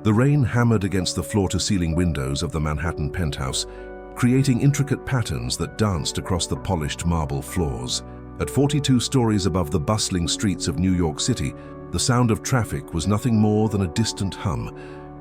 The rain hammered against the floor-to-ceiling windows of the Manhattan penthouse, creating intricate patterns that danced across the polished marble floors. At 42 stories above the bustling streets of New York City, the sound of traffic was nothing more than a distant hum,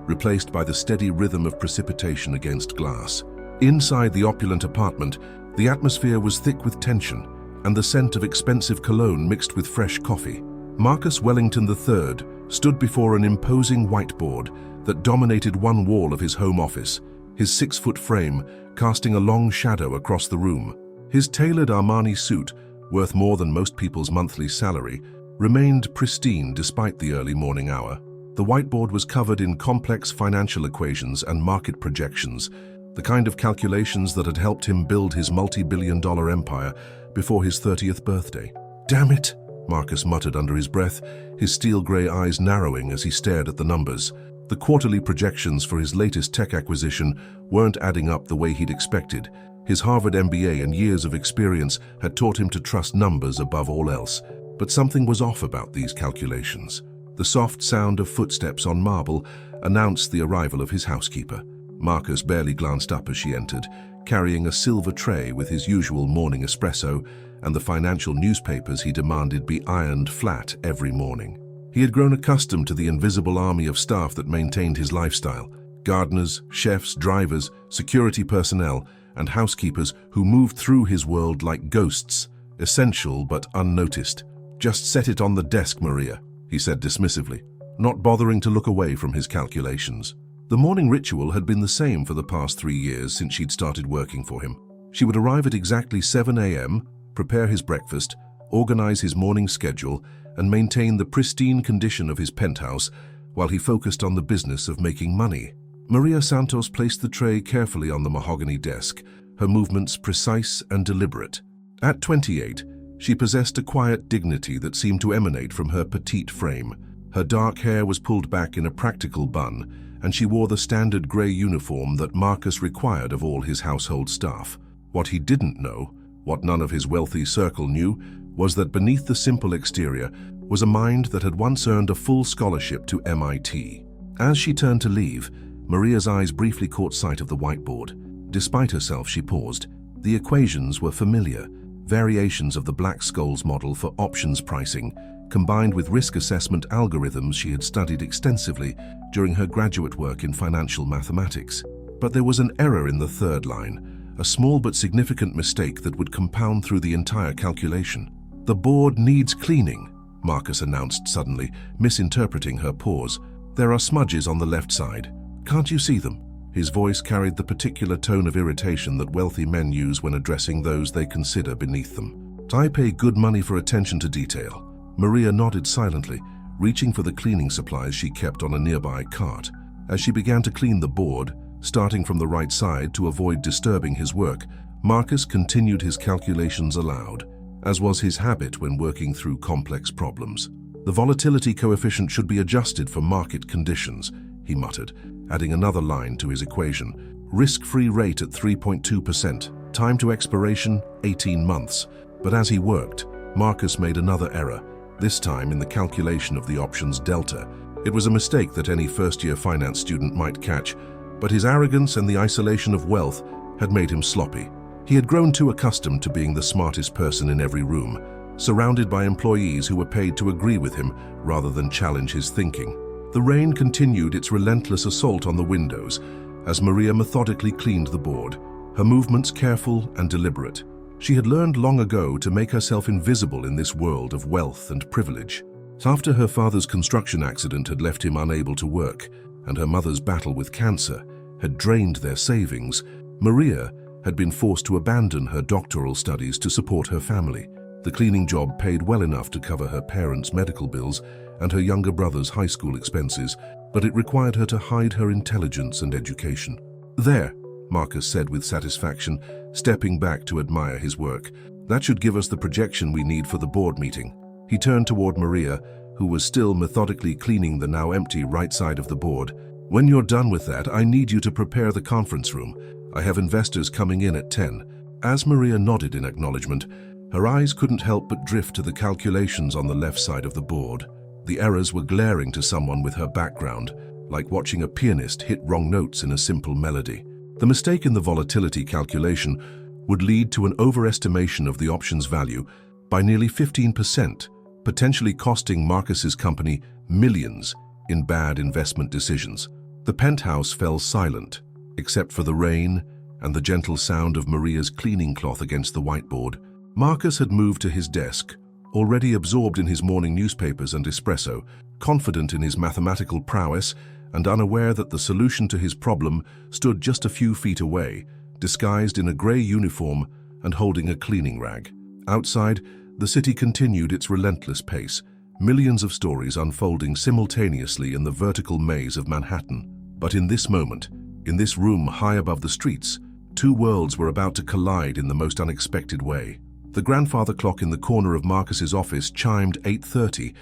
replaced by the steady rhythm of precipitation against glass. Inside the opulent apartment, the atmosphere was thick with tension, and the scent of expensive cologne mixed with fresh coffee. Marcus Wellington III stood before an imposing whiteboard that dominated one wall of his home office, his 6-foot frame casting a long shadow across the room. His tailored Armani suit, worth more than most people's monthly salary, remained pristine despite the early morning hour. The whiteboard was covered in complex financial equations and market projections, the kind of calculations that had helped him build his multi-billion-dollar empire before his 30th birthday. "Damn it," Marcus muttered under his breath, his steel-gray eyes narrowing as he stared at the numbers. The quarterly projections for his latest tech acquisition weren't adding up the way he'd expected. His Harvard MBA and years of experience had taught him to trust numbers above all else. But something was off about these calculations. The soft sound of footsteps on marble announced the arrival of his housekeeper. Marcus barely glanced up as she entered, carrying a silver tray with his usual morning espresso and the financial newspapers he demanded be ironed flat every morning. He had grown accustomed to the invisible army of staff that maintained his lifestyle: gardeners, chefs, drivers, security personnel, and housekeepers who moved through his world like ghosts, essential but unnoticed. "Just set it on the desk, Maria," he said dismissively, not bothering to look away from his calculations. The morning ritual had been the same for the past 3 years since she'd started working for him. She would arrive at exactly 7 a.m., prepare his breakfast, organize his morning schedule, and maintain the pristine condition of his penthouse while he focused on the business of making money. Maria Santos placed the tray carefully on the mahogany desk, her movements precise and deliberate. At 28, she possessed a quiet dignity that seemed to emanate from her petite frame. Her dark hair was pulled back in a practical bun, and she wore the standard gray uniform that Marcus required of all his household staff. What he didn't know, what none of his wealthy circle knew, was that beneath the simple exterior was a mind that had once earned a full scholarship to MIT. As she turned to leave, Maria's eyes briefly caught sight of the whiteboard. Despite herself, she paused. The equations were familiar, variations of the Black-Scholes model for options pricing, combined with risk assessment algorithms she had studied extensively during her graduate work in financial mathematics. But there was an error in the third line, a small but significant mistake that would compound through the entire calculation. "The board needs cleaning," Marcus announced suddenly, misinterpreting her pause. "There are smudges on the left side. Can't you see them?" His voice carried the particular tone of irritation that wealthy men use when addressing those they consider beneath them. "I pay good money for attention to detail." Maria nodded silently, reaching for the cleaning supplies she kept on a nearby cart. As she began to clean the board, starting from the right side to avoid disturbing his work, Marcus continued his calculations aloud, as was his habit when working through complex problems. "The volatility coefficient should be adjusted for market conditions," he muttered, adding another line to his equation. "Risk-free rate at 3.2%, time to expiration 18 months. But as he worked, Marcus made another error, this time in the calculation of the options delta. It was a mistake that any first-year finance student might catch, but his arrogance and the isolation of wealth had made him sloppy. He had grown too accustomed to being the smartest person in every room, surrounded by employees who were paid to agree with him rather than challenge his thinking. The rain continued its relentless assault on the windows as Maria methodically cleaned the board, her movements careful and deliberate. She had learned long ago to make herself invisible in this world of wealth and privilege. After her father's construction accident had left him unable to work, and her mother's battle with cancer had drained their savings, Maria had been forced to abandon her doctoral studies to support her family. The cleaning job paid well enough to cover her parents' medical bills and her younger brother's high school expenses, but it required her to hide her intelligence and education. "There," Marcus said with satisfaction, stepping back to admire his work. "That should give us the projection we need for the board meeting." He turned toward Maria, who was still methodically cleaning the now empty right side of the board. "When you're done with that, I need you to prepare the conference room. I have investors coming in at 10. As Maria nodded in acknowledgement, her eyes couldn't help but drift to the calculations on the left side of the board. The errors were glaring to someone with her background, like watching a pianist hit wrong notes in a simple melody. The mistake in the volatility calculation would lead to an overestimation of the option's value by nearly 15%, potentially costing Marcus's company millions in bad investment decisions. The penthouse fell silent, except for the rain and the gentle sound of Maria's cleaning cloth against the whiteboard. Marcus had moved to his desk, already absorbed in his morning newspapers and espresso, confident in his mathematical prowess and unaware that the solution to his problem stood just a few feet away, disguised in a grey uniform and holding a cleaning rag. Outside, the city continued its relentless pace, millions of stories unfolding simultaneously in the vertical maze of Manhattan. But in this moment, in this room high above the streets, two worlds were about to collide in the most unexpected way. The grandfather clock in the corner of Marcus's office chimed 8:30,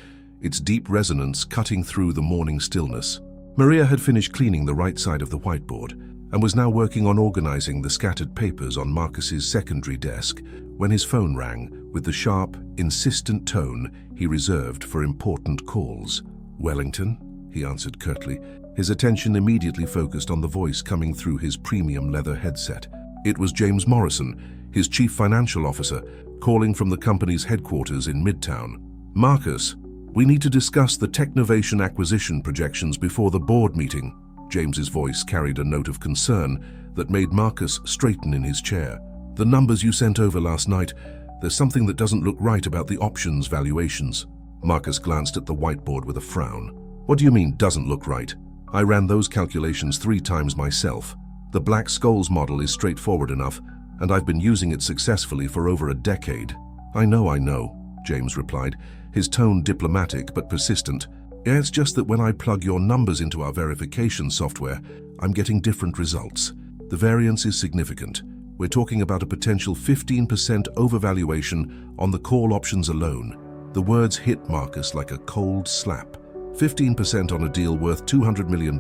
its deep resonance cutting through the morning stillness. Maria had finished cleaning the right side of the whiteboard and was now working on organizing the scattered papers on Marcus's secondary desk when his phone rang with the sharp, insistent tone he reserved for important calls. "Wellington?" he answered curtly, his attention immediately focused on the voice coming through his premium leather headset. It was James Morrison, his chief financial officer, calling from the company's headquarters in Midtown. "Marcus, we need to discuss the Technovation acquisition projections before the board meeting." James's voice carried a note of concern that made Marcus straighten in his chair. "The numbers you sent over last night, there's something that doesn't look right about the options valuations." Marcus glanced at the whiteboard with a frown. "What do you mean, doesn't look right? I ran those calculations 3 times myself. The Black Skulls model is straightforward enough, and I've been using it successfully for over a decade." I know, James replied, his tone diplomatic but persistent. "It's just that when I plug your numbers into our verification software, I'm getting different results. The variance is significant. We're talking about a potential 15% overvaluation on the call options alone." The words hit Marcus like a cold slap. 15% on a deal worth $200 million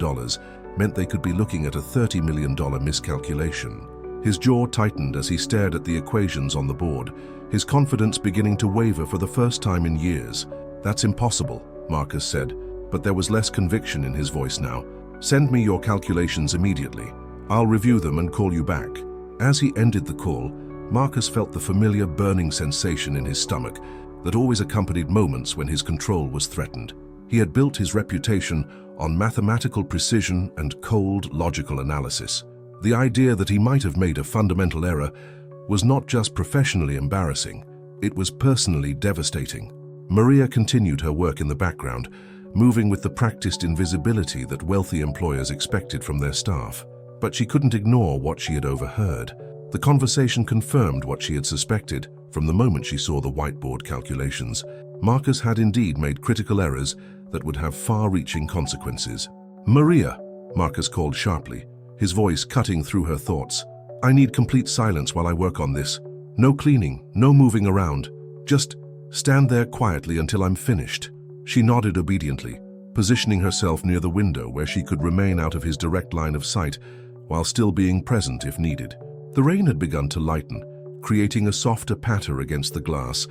meant they could be looking at a $30 million miscalculation. His jaw tightened as he stared at the equations on the board, his confidence beginning to waver for the first time in years. "That's impossible," Marcus said, but there was less conviction in his voice now. "Send me your calculations immediately. I'll review them and call you back." As he ended the call, Marcus felt the familiar burning sensation in his stomach that always accompanied moments when his control was threatened. He had built his reputation on mathematical precision and cold, logical analysis. The idea that he might have made a fundamental error was not just professionally embarrassing, it was personally devastating. Maria continued her work in the background, moving with the practiced invisibility that wealthy employers expected from their staff. But she couldn't ignore what she had overheard. The conversation confirmed what she had suspected from the moment she saw the whiteboard calculations. Marcus had indeed made critical errors that would have far-reaching consequences. "Maria," Marcus called sharply, his voice cutting through her thoughts. "I need complete silence while I work on this. No cleaning, no moving around. Just stand there quietly until I'm finished." She nodded obediently, positioning herself near the window where she could remain out of his direct line of sight while still being present if needed. The rain had begun to lighten, creating a softer patter against the glass,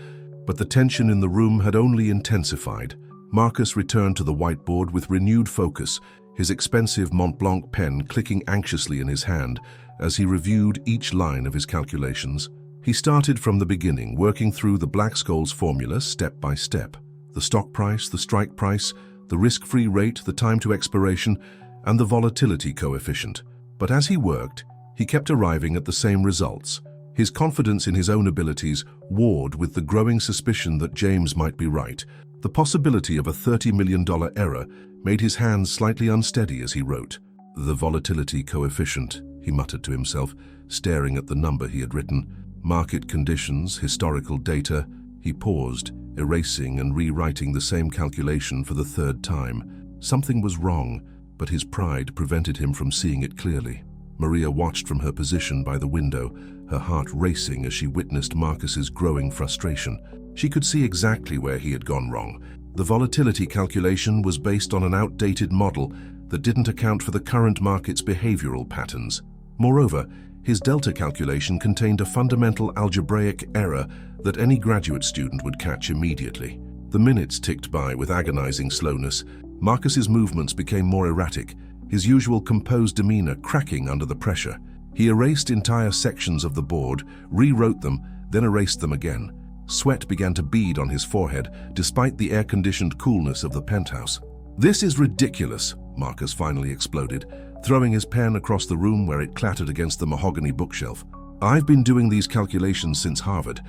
but the tension in the room had only intensified. Marcus returned to the whiteboard with renewed focus, his expensive Mont Blanc pen clicking anxiously in his hand as he reviewed each line of his calculations. He started from the beginning, working through the Black Skulls formula step by step. The stock price, the strike price, the risk-free rate, the time to expiration, and the volatility coefficient. But as he worked, he kept arriving at the same results. His confidence in his own abilities warred with the growing suspicion that James might be right. The possibility of a $30 million error made his hands slightly unsteady as he wrote. "The volatility coefficient," he muttered to himself, staring at the number he had written. "Market conditions, historical data." He paused, erasing and rewriting the same calculation for the 3rd time. Something was wrong, but his pride prevented him from seeing it clearly. Maria watched from her position by the window, her heart racing as she witnessed Marcus's growing frustration. She could see exactly where he had gone wrong. The volatility calculation was based on an outdated model that didn't account for the current market's behavioral patterns. Moreover, his delta calculation contained a fundamental algebraic error that any graduate student would catch immediately. The minutes ticked by with agonizing slowness, Marcus's movements became more erratic, his usual composed demeanor cracking under the pressure. He erased entire sections of the board, rewrote them, then erased them again. Sweat began to bead on his forehead, despite the air-conditioned coolness of the penthouse. "This is ridiculous," Marcus finally exploded, throwing his pen across the room where it clattered against the mahogany bookshelf. "I've been doing these calculations since Harvard.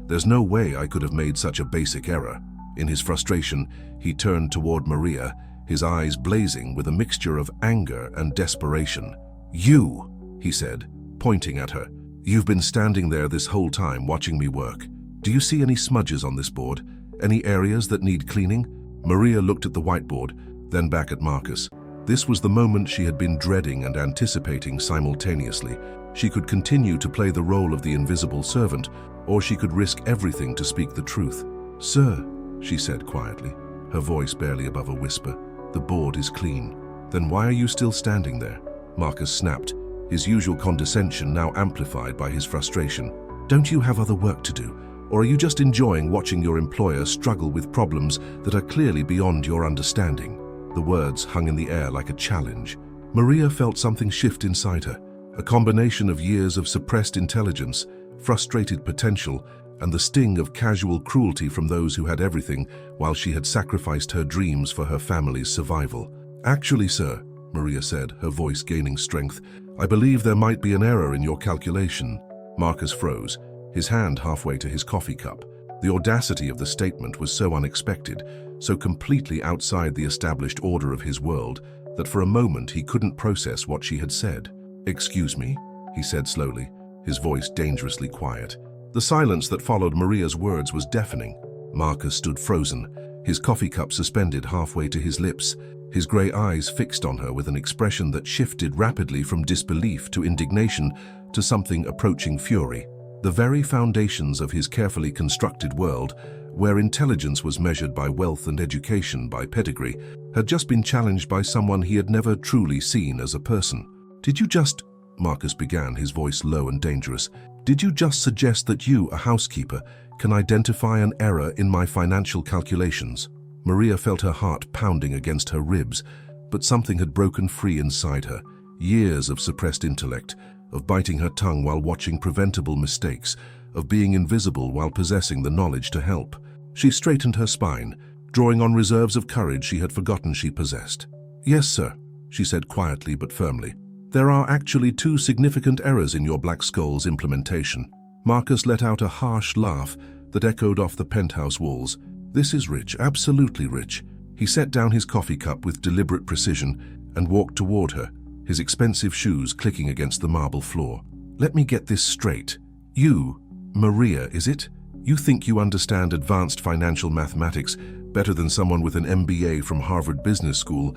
There's no way I could have made such a basic error." In his frustration, he turned toward Maria, his eyes blazing with a mixture of anger and desperation. "You," he said, pointing at her. "You've been standing there this whole time watching me work. Do you see any smudges on this board? Any areas that need cleaning?" Maria looked at the whiteboard, then back at Marcus. This was the moment she had been dreading and anticipating simultaneously. She could continue to play the role of the invisible servant, or she could risk everything to speak the truth. "Sir," she said quietly, her voice barely above a whisper, "the board is clean." "Then why are you still standing there?" Marcus snapped, his usual condescension now amplified by his frustration. "Don't you have other work to do? Or are you just enjoying watching your employer struggle with problems that are clearly beyond your understanding?" The words hung in the air like a challenge. Maria felt something shift inside her, a combination of years of suppressed intelligence, frustrated potential, and the sting of casual cruelty from those who had everything while she had sacrificed her dreams for her family's survival. "Actually, sir," Maria said, her voice gaining strength, "I believe there might be an error in your calculation." Marcus froze, his hand halfway to his coffee cup. The audacity of the statement was so unexpected, so completely outside the established order of his world, that for a moment he couldn't process what she had said. "Excuse me," he said slowly, his voice dangerously quiet. The silence that followed Maria's words was deafening. Marcus stood frozen, his coffee cup suspended halfway to his lips, his grey eyes fixed on her with an expression that shifted rapidly from disbelief to indignation to something approaching fury. The very foundations of his carefully constructed world, where intelligence was measured by wealth and education by pedigree, had just been challenged by someone he had never truly seen as a person. "Did you just," Marcus began, his voice low and dangerous, "did you just suggest that you, a housekeeper, can identify an error in my financial calculations?" Maria felt her heart pounding against her ribs, but something had broken free inside her. Years of suppressed intellect, of biting her tongue while watching preventable mistakes, of being invisible while possessing the knowledge to help. She straightened her spine, drawing on reserves of courage she had forgotten she possessed. "Yes, sir," she said quietly but firmly. "There are actually 2 significant errors in your Black Skull's implementation." Marcus let out a harsh laugh that echoed off the penthouse walls. "This is rich, absolutely rich." He set down his coffee cup with deliberate precision and walked toward her, his expensive shoes clicking against the marble floor. "Let me get this straight. You, Maria, is it? You think you understand advanced financial mathematics better than someone with an MBA from Harvard Business School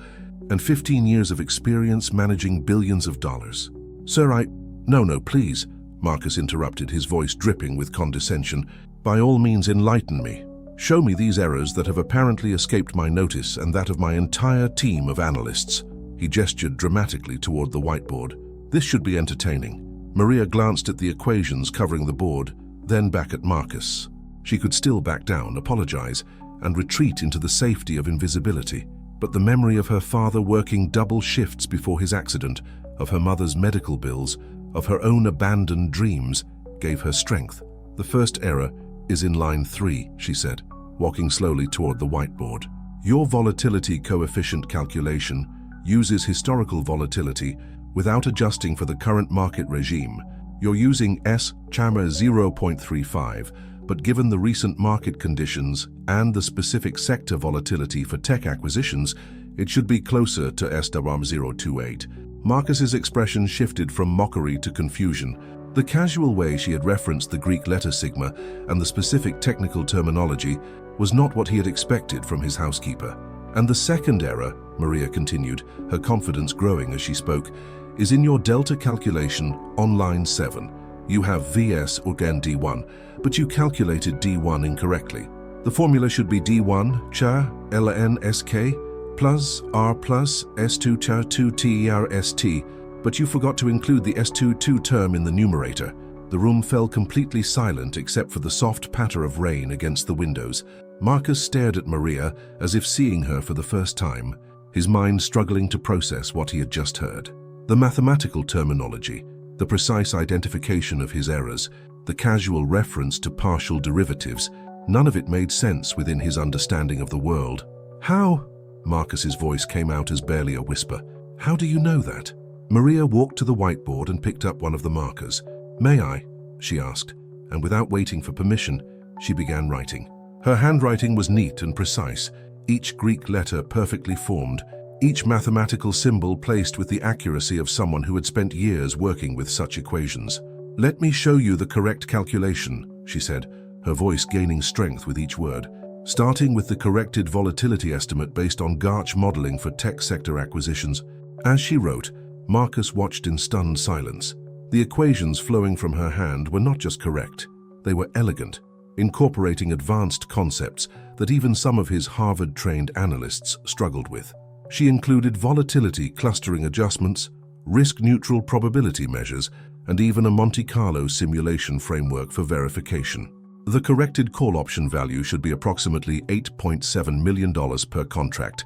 and 15 years of experience managing billions of dollars." "Sir, No, please," Marcus interrupted, his voice dripping with condescension. "By all means, enlighten me. Show me these errors that have apparently escaped my notice and that of my entire team of analysts." He gestured dramatically toward the whiteboard. "This should be entertaining." Maria glanced at the equations covering the board, then back at Marcus. She could still back down, apologize, and retreat into the safety of invisibility. But the memory of her father working double shifts before his accident, of her mother's medical bills, of her own abandoned dreams, gave her strength. "The first error is in line 3, she said, walking slowly toward the whiteboard. "Your volatility coefficient calculation uses historical volatility without adjusting for the current market regime. You're using S-CHAMA 0.35, but given the recent market conditions and the specific sector volatility for tech acquisitions, it should be closer to S-028. Marcus's expression shifted from mockery to confusion. The casual way she had referenced the Greek letter sigma and the specific technical terminology was not what he had expected from his housekeeper. "And the second error," Maria continued, her confidence growing as she spoke, "is in your delta calculation on line 7. You have VS again D1, but you calculated D1 incorrectly. The formula should be D1 cha ln sk plus R plus S2 cha 2 ter st, but you forgot to include the S22 term in the numerator." The room fell completely silent except for the soft patter of rain against the windows. Marcus stared at Maria as if seeing her for the first time. his mind struggling to process what he had just heard. The mathematical terminology, the precise identification of his errors, the casual reference to partial derivatives, none of it made sense within his understanding of the world. "How?" Marcus's voice came out as barely a whisper. "How do you know that?" Maria walked to the whiteboard and picked up one of the markers. "May I?" she asked, and without waiting for permission, she began writing. Her handwriting was neat and precise, each Greek letter perfectly formed, each mathematical symbol placed with the accuracy of someone who had spent years working with such equations. "Let me show you the correct calculation," she said, her voice gaining strength with each word. Starting with the corrected volatility estimate based on Garch modeling for tech sector acquisitions. As she wrote, Marcus watched in stunned silence. The equations flowing from her hand were not just correct, they were elegant, incorporating advanced concepts that even some of his Harvard-trained analysts struggled with. She included volatility clustering adjustments, risk-neutral probability measures, and even a Monte Carlo simulation framework for verification. The corrected call option value should be approximately $8.7 million per contract,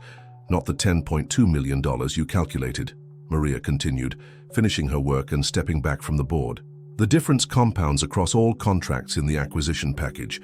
not the $10.2 million you calculated, Maria continued, finishing her work and stepping back from the board. The difference compounds across all contracts in the acquisition package,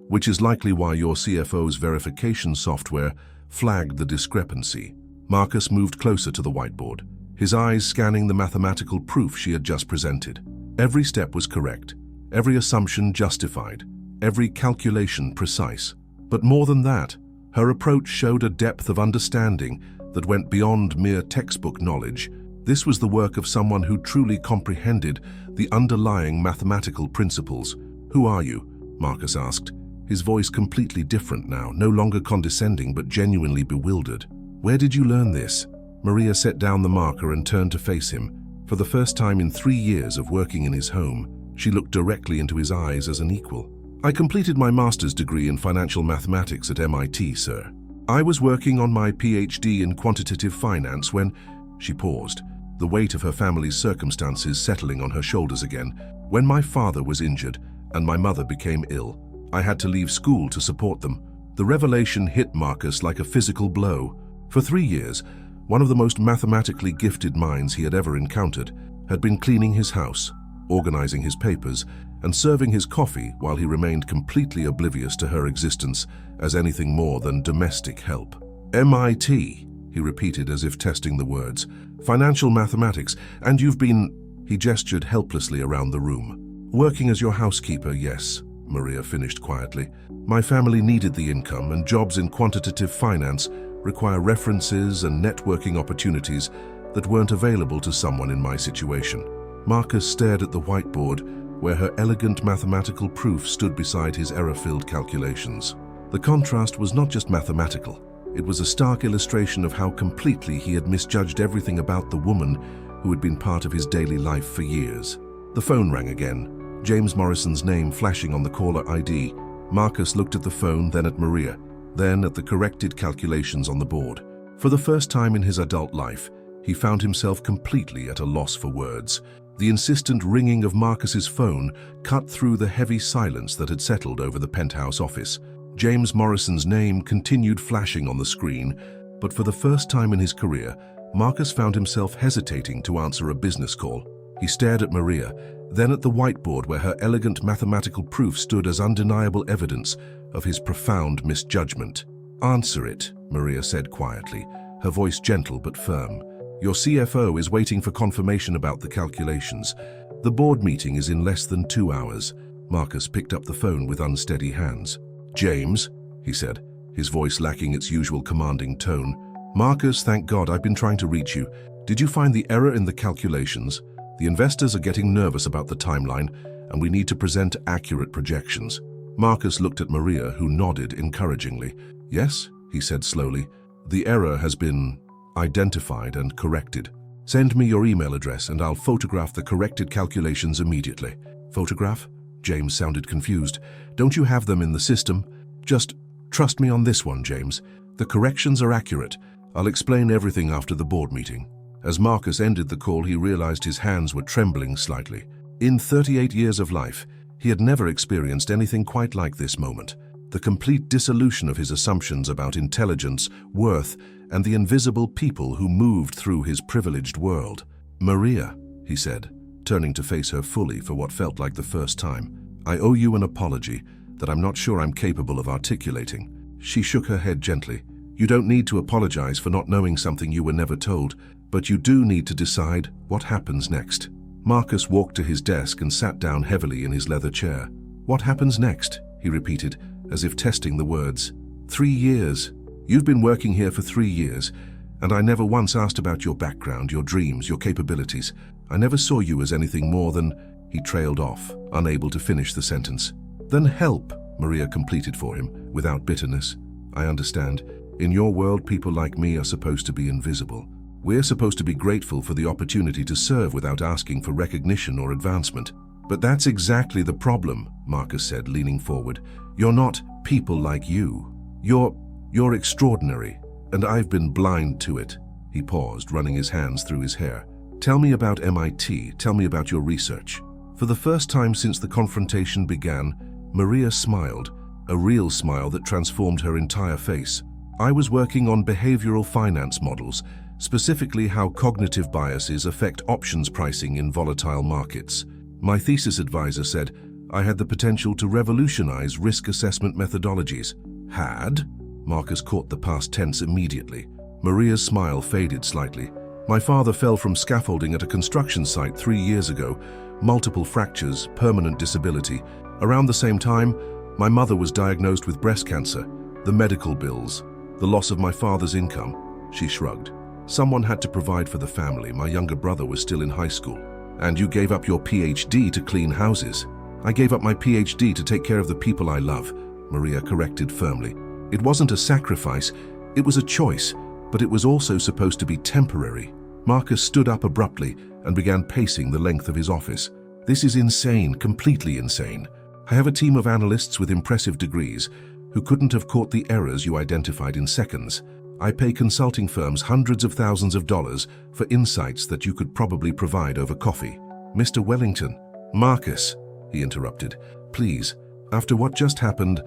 which is likely why your CFO's verification software flagged the discrepancy. Marcus moved closer to the whiteboard, his eyes scanning the mathematical proof she had just presented. Every step was correct, every assumption justified, every calculation precise. But more than that, her approach showed a depth of understanding that went beyond mere textbook knowledge. This was the work of someone who truly comprehended the underlying mathematical principles. "Who are you?" Marcus asked, his voice completely different now, no longer condescending but genuinely bewildered. "Where did you learn this?" Maria set down the marker and turned to face him. For the first time in 3 years of working in his home, she looked directly into his eyes as an equal. "I completed my master's degree in financial mathematics at MIT, sir. I was working on my PhD in quantitative finance when..." She paused, the weight of her family's circumstances settling on her shoulders again. "When my father was injured and my mother became ill, I had to leave school to support them." The revelation hit Marcus like a physical blow. For 3 years, one of the most mathematically gifted minds he had ever encountered had been cleaning his house, organizing his papers, and serving his coffee while he remained completely oblivious to her existence as anything more than domestic help. "MIT, he repeated as if testing the words. "Financial mathematics, and you've been..." He gestured helplessly around the room. "Working as your housekeeper, yes," Maria finished quietly. "My family needed the income, and jobs in quantitative finance require references and networking opportunities that weren't available to someone in my situation." Marcus stared at the whiteboard, where her elegant mathematical proof stood beside his error-filled calculations. The contrast was not just mathematical. It was a stark illustration of how completely he had misjudged everything about the woman who had been part of his daily life for years. The phone rang again, James Morrison's name flashing on the caller ID. Marcus looked at the phone, then at Maria, then at the corrected calculations on the board. For the first time in his adult life, he found himself completely at a loss for words. The insistent ringing of Marcus's phone cut through the heavy silence that had settled over the penthouse office. James Morrison's name continued flashing on the screen, but for the first time in his career, Marcus found himself hesitating to answer a business call. He stared at Maria, then at the whiteboard where her elegant mathematical proof stood as undeniable evidence of his profound misjudgment. "Answer it," Maria said quietly, her voice gentle but firm. "Your CFO is waiting for confirmation about the calculations. The board meeting is in less than 2 hours." Marcus picked up the phone with unsteady hands. "James," he said, his voice lacking its usual commanding tone. "Marcus, thank God, I've been trying to reach you. Did you find the error in the calculations? The investors are getting nervous about the timeline, and we need to present accurate projections." Marcus looked at Maria, who nodded encouragingly. "Yes," he said slowly. "The error has been identified and corrected. Send me your email address and I'll photograph the corrected calculations immediately." "Photograph?" James sounded confused. "Don't you have them in the system? Just trust me on this one, James. The corrections are accurate. I'll explain everything after the board meeting." As Marcus ended the call, he realized his hands were trembling slightly. In 38 years of life, he had never experienced anything quite like this moment. The complete dissolution of his assumptions about intelligence, worth, and the invisible people who moved through his privileged world. "Maria," he said, turning to face her fully for what felt like the first time, "I owe you an apology that I'm not sure I'm capable of articulating." She shook her head gently. "You don't need to apologize for not knowing something you were never told, but you do need to decide what happens next." Marcus walked to his desk and sat down heavily in his leather chair. "What happens next?" he repeated, as if testing the words. 3 years. You've been working here for 3 years, and I never once asked about your background, your dreams, your capabilities. I never saw you as anything more than—" He trailed off, unable to finish the sentence. "Then help," Maria completed for him, without bitterness. "I understand. In your world, people like me are supposed to be invisible. We're supposed to be grateful for the opportunity to serve without asking for recognition or advancement. But that's exactly the problem," Marcus said, leaning forward. "You're not people like you. You're extraordinary, and I've been blind to it." He paused, running his hands through his hair. "Tell me about MIT. Tell me about your research." For the first time since the confrontation began, Maria smiled, a real smile that transformed her entire face. "I was working on behavioral finance models, specifically how cognitive biases affect options pricing in volatile markets. My thesis advisor said I had the potential to revolutionize risk assessment methodologies." "Had?" Marcus caught the past tense immediately. Maria's smile faded slightly. "My father fell from scaffolding at a construction site 3 years ago. Multiple fractures, permanent disability. Around the same time, my mother was diagnosed with breast cancer. The medical bills, the loss of my father's income." She shrugged. "Someone had to provide for the family. My younger brother was still in high school. And you gave up your PhD to clean houses." "I gave up my PhD to take care of the people I love," Maria corrected firmly. "It wasn't a sacrifice, it was a choice, but it was also supposed to be temporary." Marcus stood up abruptly and began pacing the length of his office. "This is insane, completely insane. I have a team of analysts with impressive degrees who couldn't have caught the errors you identified in seconds. I pay consulting firms hundreds of thousands of dollars for insights that you could probably provide over coffee." "Mr. Wellington." "Marcus," he interrupted, "please, after what just happened,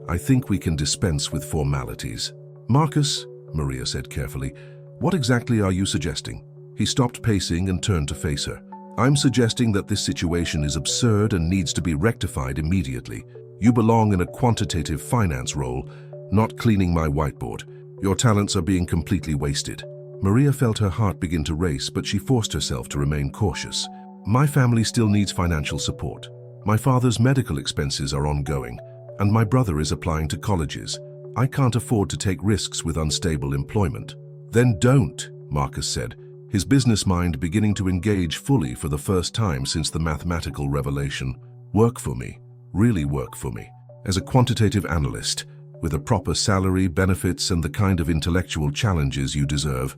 I think we can dispense with formalities." "Marcus," Maria said carefully, "what exactly are you suggesting?" He stopped pacing and turned to face her. "I'm suggesting that this situation is absurd and needs to be rectified immediately. You belong in a quantitative finance role, not cleaning my whiteboard. Your talents are being completely wasted." Maria felt her heart begin to race, but she forced herself to remain cautious. "My family still needs financial support. My father's medical expenses are ongoing, and my brother is applying to colleges. I can't afford to take risks with unstable employment." "Then don't," Marcus said, his business mind beginning to engage fully for the first time since the mathematical revelation. "Work for me, really work for me, as a quantitative analyst, with a proper salary, benefits, and the kind of intellectual challenges you deserve."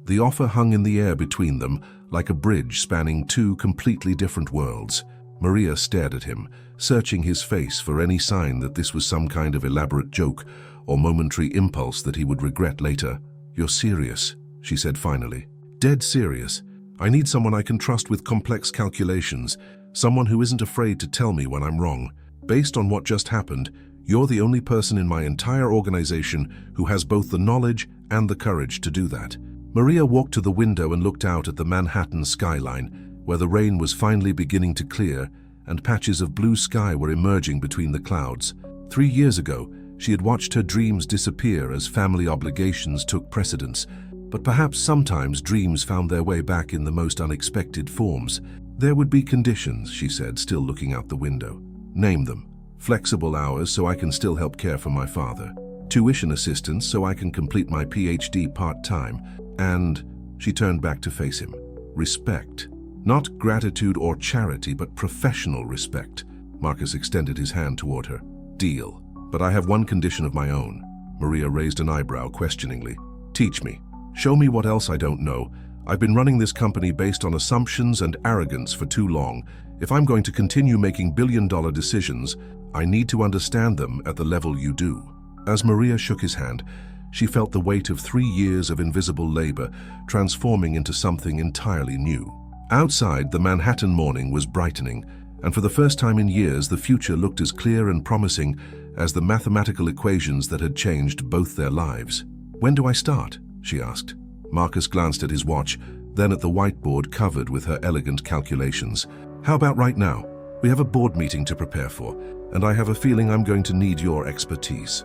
The offer hung in the air between them, like a bridge spanning 2 completely different worlds. Maria stared at him, searching his face for any sign that this was some kind of elaborate joke or momentary impulse that he would regret later. "You're serious," she said finally. "Dead serious. I need someone I can trust with complex calculations, someone who isn't afraid to tell me when I'm wrong. Based on what just happened, you're the only person in my entire organization who has both the knowledge and the courage to do that." Maria walked to the window and looked out at the Manhattan skyline, where the rain was finally beginning to clear and patches of blue sky were emerging between the clouds. 3 years ago, she had watched her dreams disappear as family obligations took precedence, but perhaps sometimes dreams found their way back in the most unexpected forms. "There would be conditions," she said, still looking out the window. "Name them. Flexible hours so I can still help care for my father. Tuition assistance so I can complete my PhD part-time. And," she turned back to face him, "respect. Not gratitude or charity, but professional respect." Marcus extended his hand toward her. "Deal. But I have one condition of my own." Maria raised an eyebrow questioningly. "Teach me. Show me what else I don't know. I've been running this company based on assumptions and arrogance for too long. If I'm going to continue making billion-dollar decisions, I need to understand them at the level you do." As Maria shook his hand, she felt the weight of 3 years of invisible labor transforming into something entirely new. Outside, the Manhattan morning was brightening, and for the first time in years, the future looked as clear and promising as the mathematical equations that had changed both their lives. "When do I start?" she asked. Marcus glanced at his watch, then at the whiteboard covered with her elegant calculations. How about right now? We have a board meeting to prepare for, and I have a feeling I'm going to need your expertise.